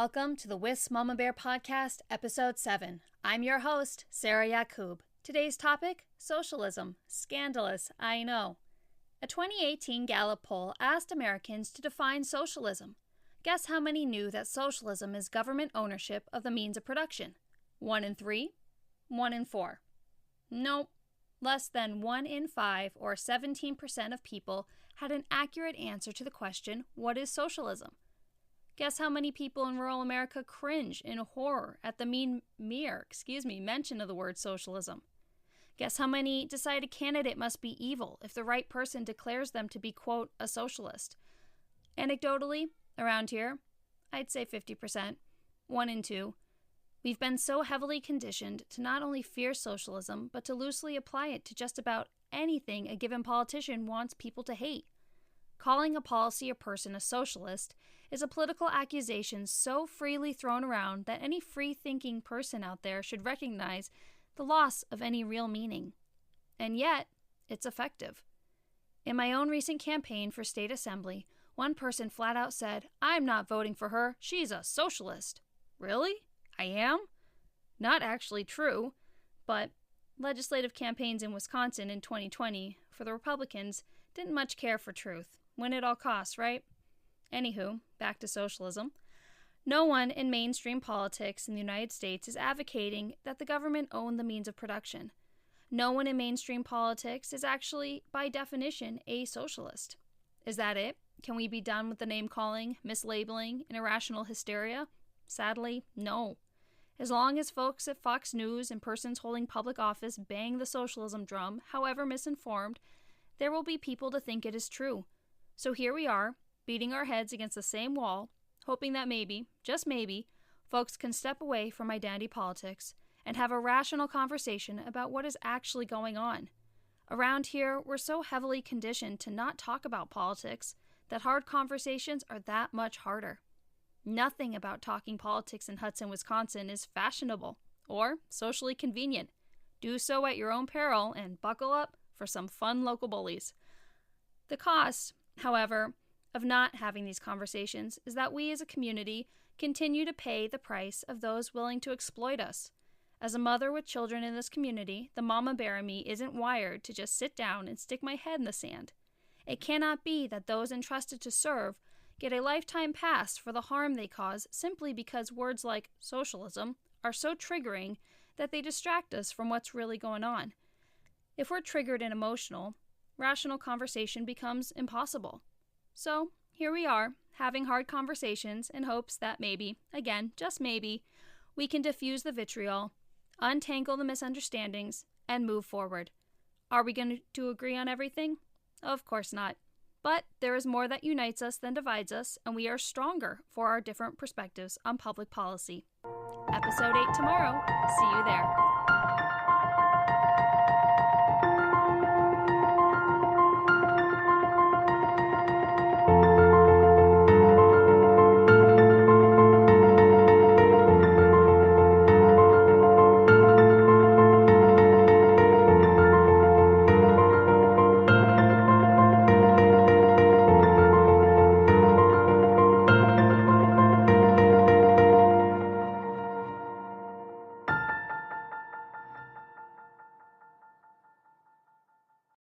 Welcome to the Wisp Mama Bear Podcast, Episode 7. I'm your host, Sarah Yacoub. Today's topic, socialism. Scandalous, I know. A 2018 Gallup poll asked Americans to define socialism. Guess how many knew that socialism is government ownership of the means of production? 1 in 3? 1 in 4? Nope. Less than 1 in 5, or 17% of people, had an accurate answer to the question, what is socialism? Guess how many people in rural America cringe in horror at the mention of the word socialism? Guess how many decide a candidate must be evil if the right person declares them to be, quote, a socialist? Anecdotally, around here, I'd say 50%, 1 in 2. We've been so heavily conditioned to not only fear socialism, but to loosely apply it to just about anything a given politician wants people to hate. Calling a policy or person a socialist is a political accusation so freely thrown around that any free-thinking person out there should recognize the loss of any real meaning. And yet, it's effective. In my own recent campaign for state assembly, one person flat out said, "I'm not voting for her, she's a socialist." Really? I am? Not actually true, but legislative campaigns in Wisconsin in 2020 for the Republicans didn't much care for truth. Win at all costs, right? Anywho, back to socialism. No one in mainstream politics in the United States is advocating that the government own the means of production. No one in mainstream politics is actually, by definition, a socialist. Is that it? Can we be done with the name-calling, mislabeling, and irrational hysteria? Sadly, no. As long as folks at Fox News and persons holding public office bang the socialism drum, however misinformed, there will be people to think it is true. So here we are, beating our heads against the same wall, hoping that maybe, just maybe, folks can step away from identity politics and have a rational conversation about what is actually going on. Around here, we're so heavily conditioned to not talk about politics that hard conversations are that much harder. Nothing about talking politics in Hudson, Wisconsin is fashionable or socially convenient. Do so at your own peril and buckle up for some fun local bullies. The cost, however, of not having these conversations is that we as a community continue to pay the price of those willing to exploit us. As a mother with children in this community, the mama bear in me isn't wired to just sit down and stick my head in the sand. It cannot be that those entrusted to serve get a lifetime pass for the harm they cause simply because words like socialism are so triggering that they distract us from what's really going on. If we're triggered and emotional, rational conversation becomes impossible. So, here we are, having hard conversations in hopes that maybe, again, just maybe, we can diffuse the vitriol, untangle the misunderstandings, and move forward. Are we going to agree on everything? Of course not. But there is more that unites us than divides us, and we are stronger for our different perspectives on public policy. Episode 8 tomorrow. See you there.